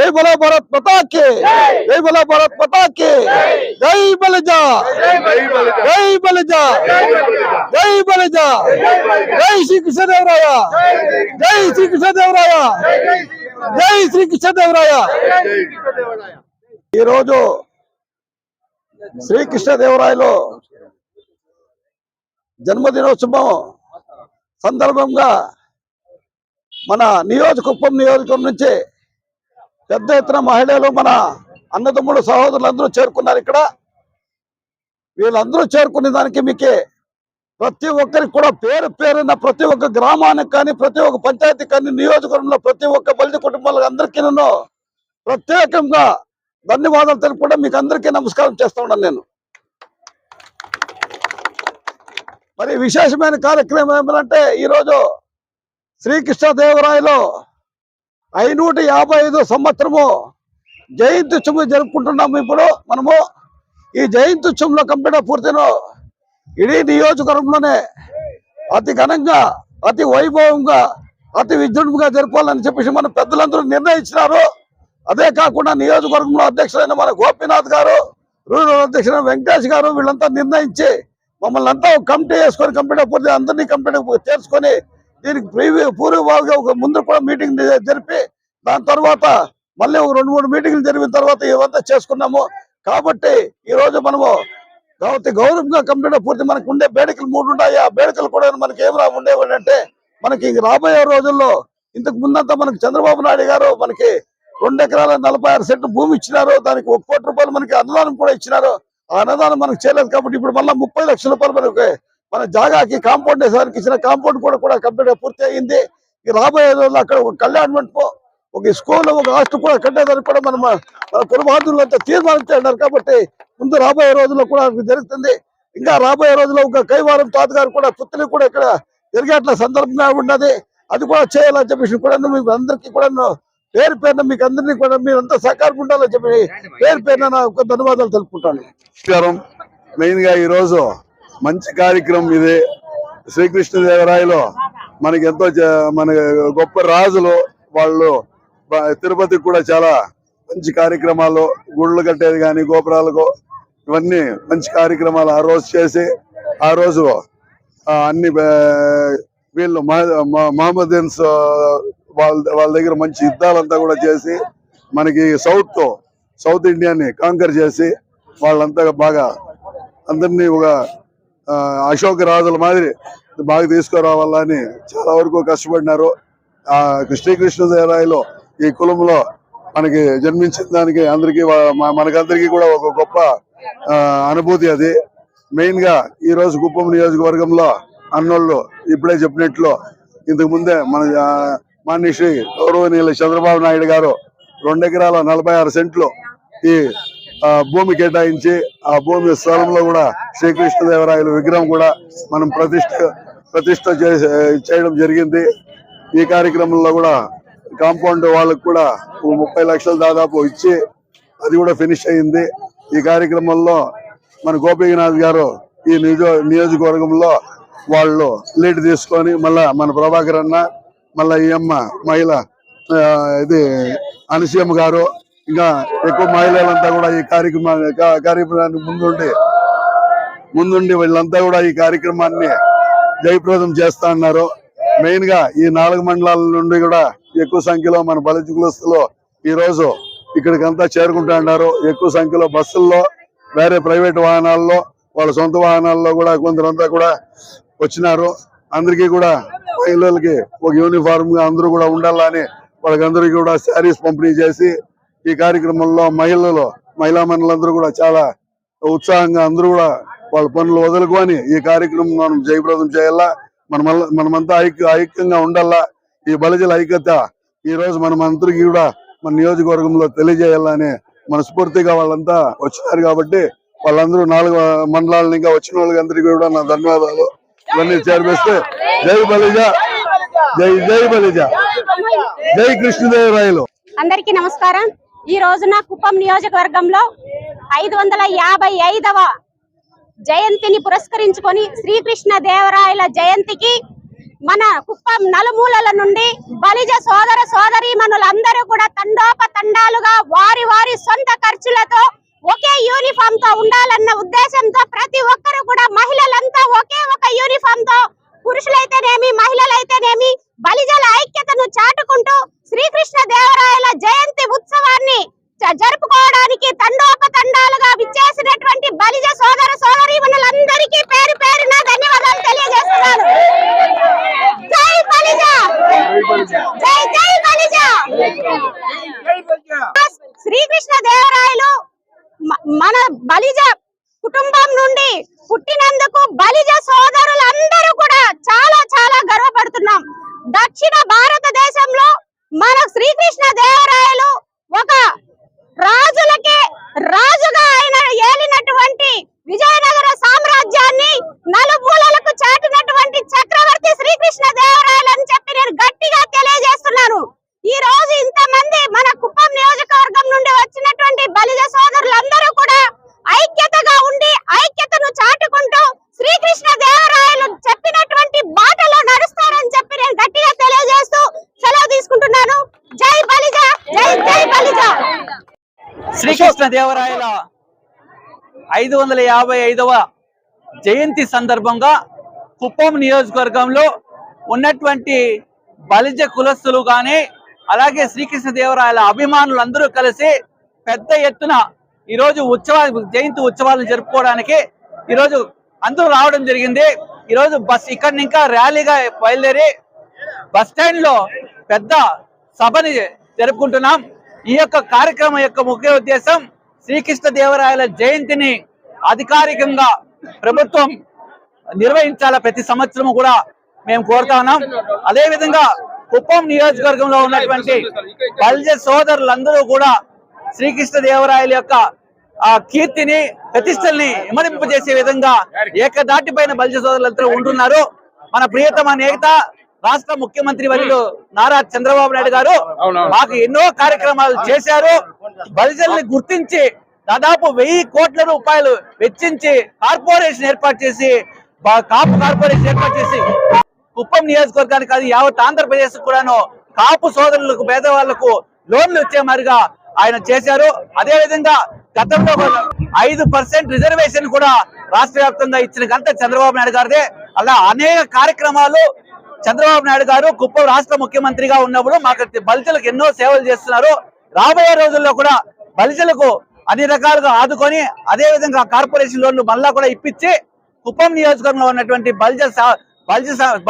जय बोलो भारत माता की, जय बोलो भारत माता की, जय बलिजा, जय बलिजा, जय बलिजा, जय श्री कृष्ण देवराया, जय श्री कृष्ण देवराया, जय श्री कृष्ण देवराया। ఈ రోజు శ్రీకృష్ణ దేవరాయలు జన్మదినోత్సవం సందర్భంగా మన కుప్పం నియోజకవర్గం నుంచి పెద్ద ఎత్తున మహిళలు మన అన్నదమ్ముడు సహోదరులందరూ చేరుకున్నారు. ఇక్కడ వీళ్ళందరూ చేరుకునే దానికి మీకు ప్రతి ఒక్కరికి కూడా పేరు పేరున ప్రతి ఒక్క గ్రామానికి కానీ ప్రతి ఒక్క పంచాయతీ కానీ నియోజకవర్గంలో ప్రతి ఒక్క బలిజ కుటుంబాలకు అందరికీ నేను ప్రత్యేకంగా ధన్యవాదాలు తెలుపుకుంటూ మీకు అందరికీ నమస్కారం చేస్తా ఉన్నాను. నేను మరి విశేషమైన కార్యక్రమం ఏమంటే ఈరోజు శ్రీకృష్ణదేవరాయలు 555 సంవత్సరము జయంతి ఉత్సవం జరుపుకుంటున్నాము. ఇప్పుడు మనము ఈ జయంతి ఉత్సవంలో కంప్లీట్ పూర్తిలో ఇడీ నియోజకవర్గంలోనే అతి ఘనంగా అతి వైభవంగా అతి విజృంభంగా జరపాలని చెప్పేసి మన పెద్దలందరూ నిర్ణయించినారు. అదే కాకుండా నియోజకవర్గంలో అధ్యక్షులైన మన గోపీనాథ్ గారు, రూరల్ అధ్యక్షులైన వెంకటేష్ గారు వీళ్ళంతా నిర్ణయించి మమ్మల్ని అంతా ఒక కమిటీ వేసుకొని కంప్లీట్ పూర్తి అందరినీ కంప్లీట్ చేర్చుకొని దీనికి పూర్వభావిగా ఒక ముందు కూడా మీటింగ్ జరిపి దాని తర్వాత మళ్ళీ ఒక 2-3 మీటింగ్లు జరిపిన తర్వాత ఇవంతా చేసుకున్నాము. కాబట్టి ఈ రోజు మనము కాబట్టి గౌరవంగా కంప్లీట్ పూర్తి మనకు ఉండే వేడుకలు 3 ఉన్నాయి. ఆ వేడుకలు కూడా మనకి ఏం ఉండేవి అంటే మనకి రాబోయే రోజుల్లో ఇంతకు ముందంతా మనకి చంద్రబాబు నాయుడు గారు మనకి 2 ఎకరాల 46 సెంట్లు భూమి ఇచ్చినారు. దానికి 1 కోటి రూపాయలు మనకి అన్నదానం కూడా ఇచ్చినారు. ఆ అన్నదానం మనకు చేయలేదు కాబట్టి ఇప్పుడు మళ్ళీ 30 లక్షల రూపాయలు మనకి మన జాగాకి కాంపౌండ్ వేసేదానికి ఇచ్చిన కాంపౌండ్ కూడా కంప్లీట్ పూర్తి అయింది. ఈ రాబోయే రోజుల్లో అక్కడ ఒక కళ్యాణ మండపం, ఒక స్కూల్, ఒక హాస్టల్ కూడా కట్టేదానికి కూడా మన పురబాధులంతా తీర్మానించారు. కాబట్టి ముందు రాబోయే రోజుల్లో కూడా జరుగుతుంది. ఇంకా రాబోయే రోజుల్లో ఒక కైవారం తాతగారు కూడా పుత్రులు కూడా ఇక్కడ జరిగేట్ల సందర్భంగా ఉన్నది. అది కూడా చేయాలని చెప్పేసి కూడా మీకు అందరికీ కూడా పేరు పేరున మీకు అందరినీ కూడా మీరంతా సహకారం ఉండాలని చెప్పి పేరు పేరున నాకు ధన్యవాదాలు తెలుపుకుంటాను. నమస్కారం. మెయిన్ గా ఈ రోజు మంచి కార్యక్రమం ఇది. శ్రీకృష్ణదేవరాయలు మనకి ఎంతో మన గొప్ప రాజులు వాళ్ళు. తిరుపతికి కూడా చాలా మంచి కార్యక్రమాలు, గుళ్ళు కట్టేది కానీ గోపురాలకు ఇవన్నీ మంచి కార్యక్రమాలు ఆ రోజు చేసి ఆ రోజు అన్ని వీళ్ళు మహమ్మదీన్స్ వాళ్ళ దగ్గర మంచి యుద్ధాలంతా కూడా చేసి మనకి సౌత్ ఇండియాని కాంకర్ చేసి వాళ్ళంతా బాగా అందరినీ ఒక అశోక రాజుల మాదిరి బాగా తీసుకురావాలని చాలా వరకు కష్టపడినారు. శ్రీకృష్ణదేవరాయలు ఈ కులంలో మనకి జన్మించిన దానికి మనకందరికీ కూడా ఒక గొప్ప అనుభూతి. అది మెయిన్ గా ఈ రోజు కుప్పం నియోజకవర్గంలో అన్నోళ్ళు ఇప్పుడే చెప్పినట్లు ఇంతకు ముందే మన మాన్యశ్రీ గౌరవనీయులు చంద్రబాబు నాయుడు గారు 2 ఎకరాల 46 సెంట్లు ఈ భూమి కేటాయించి ఆ భూమి స్థలంలో కూడా శ్రీకృష్ణదేవరాయలు విగ్రహం కూడా మనం ప్రతిష్ట చేయడం జరిగింది. ఈ కార్యక్రమంలో కూడా కాంపౌండ్ వాళ్ళకు కూడా 30 లక్షలు దాదాపు ఇచ్చి అది కూడా ఫినిష్ అయింది. ఈ కార్యక్రమంలో మన గోపీనాథ్ గారు ఈ నియోజకవర్గంలో వాళ్ళు లీడ్ తీసుకొని మళ్ళా మన ప్రభాకర్ అన్న, మళ్ళా ఈ అమ్మ మహిళ ఇది అనసీఎం గారు, ఇంకా ఎక్కువ మహిళలంతా కూడా ఈ కార్యక్రమానికి ముందుండి వీళ్ళంతా కూడా ఈ కార్యక్రమాన్ని జయప్రదం చేస్తా ఉన్నారు. మెయిన్ గా ఈ 4 మండలాల నుండి కూడా ఎక్కువ సంఖ్యలో మన బలిజ కులస్తులు ఈ రోజు ఇక్కడికంతా చేరుకుంటా ఉన్నారు. ఎక్కువ సంఖ్యలో బస్సుల్లో, వేరే ప్రైవేట్ వాహనాల్లో, వాళ్ళ సొంత వాహనాల్లో కూడా కొందరంతా కూడా వచ్చినారు. అందరికీ కూడా మహిళలకి ఒక యూనిఫామ్ గా అందరూ కూడా ఉండాలని వాళ్ళకందరికీ కూడా శారీస్ పంపిణీ చేసి ఈ కార్యక్రమంలో మహిళా మండలందరూ కూడా చాలా ఉత్సాహంగా అందరూ కూడా వాళ్ళ పనులు వదులుకొని ఈ కార్యక్రమం మనం జయప్రదం చేయాలా. మనమంతా ఐక్యంగా ఉండాలా. ఈ బలిజల ఐక్యత ఈ రోజు మనమందరికీ కూడా మన నియోజకవర్గంలో తెలియజేయాలని మనస్ఫూర్తిగా వాళ్ళంతా వచ్చినారు. కాబట్టి వాళ్ళందరూ 4 మండలాల ఇంకా వచ్చిన వాళ్ళందరికీ కూడా నా ధన్యవాదాలు. ఇవన్నీ చేర్పిస్తే జై బలిజ, జై బలిజ, జై కృష్ణదేవరాయలు. అందరికీ నమస్కారం. ఈ రోజున కుప్పం నియోజకవర్గంలో 555వ జయంతిని పురస్కరించుకొని శ్రీకృష్ణ దేవరాయల జయంతికి మన కుప్పం నలుమూలల నుండి బలిజ సోదర సోదరీమణులందరూ కూడా తండోపతండాలుగా వారి వారి సొంత ఖర్చులతో ఒకే యూనిఫామ్ తో ఉండాలన్న ఉద్దేశంతో ప్రతి ఒక్కరు కూడా మహిళలంతా ఒకే ఒక యూనిఫామ్ తో పురుషులైతేనేమి మహిళలైతేనేమి బలిజల ఐక్యతను చాటుకుంటూ శ్రీకృష్ణ దేవరాయల జయంతి ఉత్సవాన్ని జరుపుకోవడానికి తండోపతండాలుగా విచ్చేసినటువంటి బలిజ సోదర సోదరీమణులందరికీ పేరు పేరున ధన్యవాదాలు తెలియజేస్తున్నాను. జై బలిజ, జై జై బలిజ. శ్రీకృష్ణ దేవరాయలు మన బలిజ కుటుంబం నుండి పుట్టినందుకు బలిజ సోదరులందరూ కూడా చాలా చాలా గర్వపడుతున్నాం. దక్షిణ భారతదేశంలో మన శ్రీకృష్ణ దేవరాయలు ఒక రాజులకే రాజుగా ఆయన ఏలినటువంటి విజయనగర సామ్రాజ్యాన్ని నలుమూలలకు చాటినటువంటి చక్రవర్తి శ్రీకృష్ణ దేవరాయలు అని చెప్పి నేను గట్టిగా తెలియజేస్తున్నాను. ఈ రోజు ఇంతమంది మన కుప్పం నియోజకవర్గం నుండి వచ్చినటువంటి బలిజ సోదరులందరూ కూడా ఐక్యతగా ఉండి ఐక్యతను చాటుకుంటూ శ్రీకృష్ణ దేవరాయలు చెప్పినటువంటి బాటలో నడుస్తారని చెప్పి నేను గట్టిగా తెలియజేస్తూ సెలవు తీసుకుంటున్నాను. జై బలిజ, జై జై బలిజ. శ్రీకృష్ణ దేవరాయల 555వ జయంతి సందర్భంగా కుప్పం నియోజకవర్గంలో ఉన్నటువంటి బలిజ కులస్తులు కానీ అలాగే శ్రీకృష్ణ దేవరాయల అభిమానులందరూ కలిసి పెద్ద ఎత్తున ఈరోజు జయంతి ఉత్సవాలను జరుపుకోవడానికి ఈరోజు అందరూ రావడం జరిగింది. ఈరోజు బస్ ఇక్కడి ఇంకా ర్యాలీగా బయలుదేరి బస్ స్టాండ్ లో పెద్ద సభని జరుపుకుంటున్నాం. ఈ యొక్క కార్యక్రమం యొక్క ముఖ్య ఉద్దేశం శ్రీకృష్ణ దేవరాయల జయంతిని అధికారికంగా ప్రభుత్వం నిర్వహించాల ప్రతి సంవత్సరం కూడా మేము కోరుతా ఉన్నాం. అదే విధంగా కుప్పం నియోజకవర్గంలో ఉన్నటువంటి బలిజ సోదరులందరూ కూడా శ్రీకృష్ణ దేవరాయల యొక్క కీర్తిని ప్రతిష్టల్ని ఇమడింపజేసే విధంగా ఏకదాటిపైన బలిజ సోదరులందరూ ఉంటున్నారు. మన ప్రియతమ నేత రాష్ట్ర ముఖ్యమంత్రి వర్యులు నారా చంద్రబాబు నాయుడు గారు మాకు ఎన్నో కార్యక్రమాలు చేశారు. బలిజల్ని గుర్తించి దాదాపు 1000 కోట్ల రూపాయలు వెచ్చించి కార్పొరేషన్ ఏర్పాటు చేసి కాపు కార్పొరేషన్ ఏర్పాటు చేసి కుప్పం నియోజకవర్గానికి అది యావత్ ఆంధ్రప్రదేశ్ కూడాను కాపు సోదరులకు పేదవాళ్లకు లోన్లు వచ్చే మాదిరిగా ఆయన చేశారు. అదే విధంగా గతంలో 5% రిజర్వేషన్ కూడా రాష్ట్ర వ్యాప్తంగా ఇచ్చిన ఘనత చంద్రబాబు నాయుడు గారిదే. అలా అనేక కార్యక్రమాలు చంద్రబాబు నాయుడు గారు కుప్పం రాష్ట్ర ముఖ్యమంత్రిగా ఉన్నప్పుడు మాకు బలిజలకు ఎన్నో సేవలు చేస్తున్నారు. రాబోయే రోజుల్లో కూడా బలిజలకు అన్ని రకాలుగా ఆదుకొని అదే విధంగా కార్పొరేషన్ లోన్లు మళ్ళా కూడా ఇప్పించి కుప్పం నియోజకవర్గంలో ఉన్నటువంటి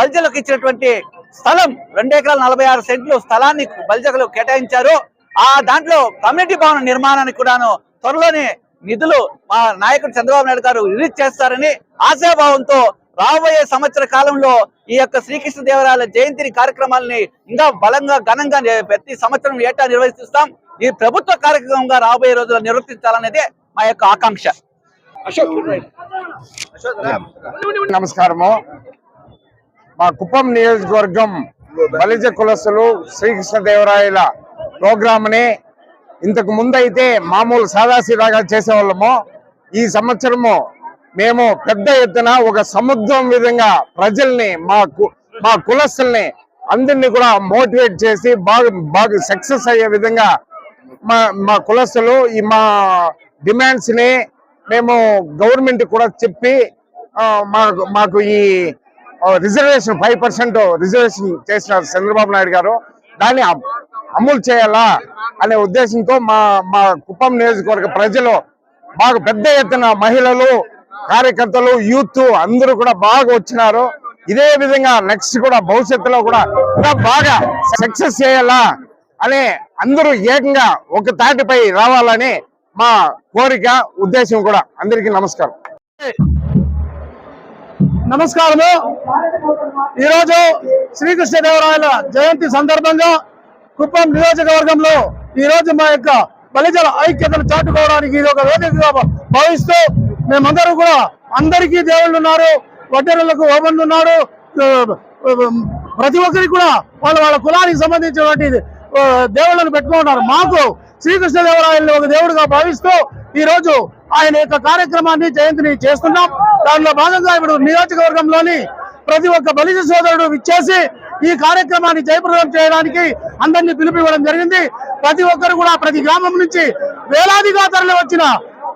బలిజలకు ఇచ్చినటువంటి స్థలం 2 ఎకరాల 46 సెంట్లు స్థలాన్ని బలిజలకు కేటాయించారు. ఆ దాంట్లో కమ్యూనిటీ భవన నిర్మాణానికి కూడాను త్వరలోనే నిధులు మా నాయకుడు చంద్రబాబు నాయుడు గారు రిలీజ్ చేస్తారని ఆశాభావంతో రాబోయే సంవత్సర కాలంలో ఈ యొక్క శ్రీకృష్ణ దేవరాయల జయంతి కార్యక్రమాలని ఇంకా బలంగా ఘనంగా ప్రతి సంవత్సరం ఏటా నిర్వహిస్తాం. ఈ ప్రభుత్వ కార్యక్రమంగా రాబోయే రోజుల్లో నిర్వర్తించాలనేదే మా యొక్క ఆకాంక్ష. నమస్కారము. మా కుప్పం నియోజకవర్గం బలిజ కులస్తులు శ్రీకృష్ణ దేవరాయల ప్రోగ్రామ్ ని ఇంతకు ముందు అయితే మామూలు సాదాసీదాగా చేసేవాళ్ళము. ఈ సంవత్సరము మేము పెద్ద ఎత్తున ఒక సముద్రం విధంగా ప్రజల్ని మా కులస్తుల్ని అందరినీ కూడా మోటివేట్ చేసి బాగా సక్సెస్ అయ్యే విధంగా మా కులస్తులు మా డిమాండ్స్ ని మేము గవర్నమెంట్ కూడా చెప్పి మాకు ఈ రిజర్వేషన్ 5% రిజర్వేషన్ చేసినారు చంద్రబాబు నాయుడు గారు. దాన్ని అమలు చేయాలా అనే ఉద్దేశంతో మా కుప్పం నియోజకవర్గ ప్రజలు బాగా పెద్ద ఎత్తున మహిళలు కార్యకర్తలు యూత్ అందరూ కూడా బాగా వచ్చినారు. ఇదే విధంగా నెక్స్ట్ కూడా భవిష్యత్తులో కూడా ఇంకా బాగా సక్సెస్ చేయాలా అనే అందరూ ఏకంగా ఒక తాటిపై రావాలని మా కోరిక ఉద్దేశం కూడా. అందరికీ నమస్కారం. నమస్కారము. ఈరోజు శ్రీకృష్ణదేవరాయల జయంతి సందర్భంగా కుప్పం నియోజకవర్గంలో ఈ రోజు మా యొక్క బలిజల ఐక్యతను చాటుకోవడానికి ఇది ఒక వేదికగా భావిస్తూ మేమందరూ కూడా అందరికీ దేవుళ్ళు ఉన్నారు, వడ్డెరులకు ఓమన్లు ఉన్నారు. ప్రతి ఒక్కరికి కూడా వాళ్ళ కులానికి సంబంధించినటువంటి దేవుళ్ళను పెట్టుకుంటున్నారు. మాకు శ్రీకృష్ణదేవరాయలను ఒక దేవుడిగా భావిస్తూ ఈ రోజు ఆయన యొక్క కార్యక్రమాన్ని జయంతిని చేస్తున్నాం. దానిలో భాగంగా ఇప్పుడు నియోజకవర్గంలోని ప్రతి ఒక్క బలిజ సోదరుడు విచ్చేసి ఈ కార్యక్రమాన్ని జయప్రదం చేయడానికి అందరినీ పిలుపునివ్వడం జరిగింది. ప్రతి ఒక్కరు కూడా ప్రతి గ్రామం నుంచి వేలాదిగా తరలి వచ్చిన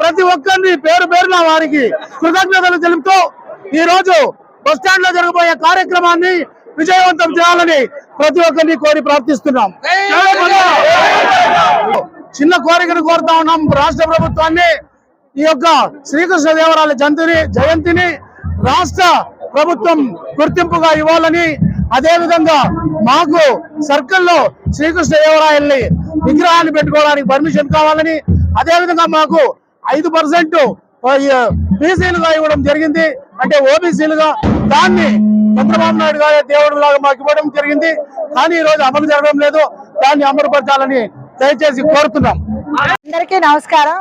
ప్రతి ఒక్కరిని పేరు పేరున వారికి కృతజ్ఞతలు తెలుపుతూ ఈ రోజు బస్టాండ్ లో జరగబోయే కార్యక్రమాన్ని విజయవంతం చేయాలని ప్రతి ఒక్కరిని కోరి ప్రార్థిస్తున్నాం. చిన్న కోరికను కోరుతా ఉన్నాం రాష్ట్ర ప్రభుత్వాన్ని. ఈ యొక్క శ్రీకృష్ణదేవరాయల జయంతిని రాష్ట్ర ప్రభుత్వం గుర్తింపుగా ఇవ్వాలని, అదే విధంగా మాకు సర్కిల్లో శ్రీకృష్ణదేవరాయల్ని విగ్రహాన్ని పెట్టుకోవడానికి పర్మిషన్ కావాలని, అదే విధంగా మాకు 5% బీసీలుగా ఇవ్వడం జరిగింది, అంటే ఓబీసీలుగా. దాన్ని చంద్రబాబు నాయుడు గారి దేవుడు లాగా మాకు ఇవ్వడం జరిగింది, కానీ ఈ రోజు అమలు జరగడం లేదు. దాన్ని అమలుపరచాలని దయచేసి కోరుతున్నాం. అందరికీ నమస్కారం.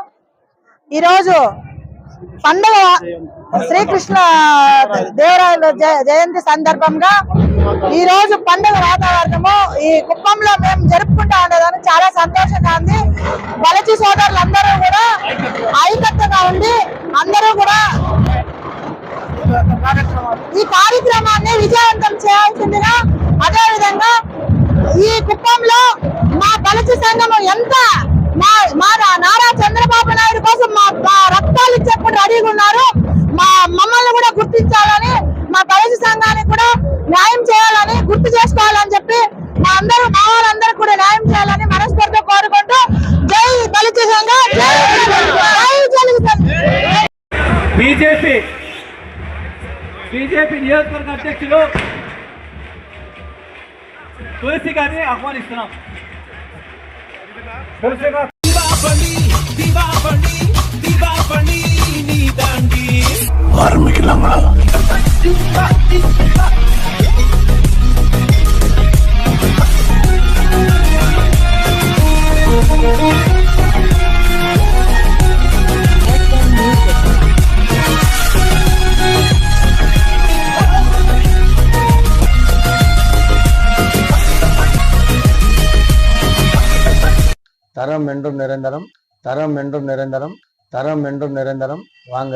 ఈరోజు పండుగ శ్రీకృష్ణ దేవరాయల జయంతి సందర్భంగా ఈ రోజు పండుగ వాతావరణము ఈ కుప్పంలో మేము జరుపుకుంటా ఉండేదానికి చాలా సంతోషంగా ఉంది. బలిజీ సోదరులందరూ కూడా ఐకత్యంగా ఉండి అందరూ కూడా ఈ కార్యక్రమాన్ని విజయవంతం చేయాల్సిందిగా, అదే విధంగా ఈ కుప్పంలో మా బలిజీ సంఘము ఎంత మా నారా చంద్రబాబు నాయుడు కోసం మా రక్తాలు ఇచ్చేప్పుడు రెడీగా ఉన్నారు. మమ్మల్ని కూడా గుర్తించాలని, మా బలిజీ సంఘానికి కూడా న్యాయం చేయాలని, గుర్తు చేసుకోవాలని చెప్పి మా వాళ్ళందరూ కూడా న్యాయం చేయాలని మనస్ఫూర్తిగా కోరుకుంటూ జై బలిజీ సంఘం, జై బలిజీ సంఘం. బీజేపీ నియోజకవర్గ అధ్యక్షులు తులసి గారిని ఆహ్వానిస్తున్నాం. தரம் என்றும் நிரந்தரம், தரம் என்றும் நிரந்தரம், தரம் என்றும் நிரந்தரம். வாங்க.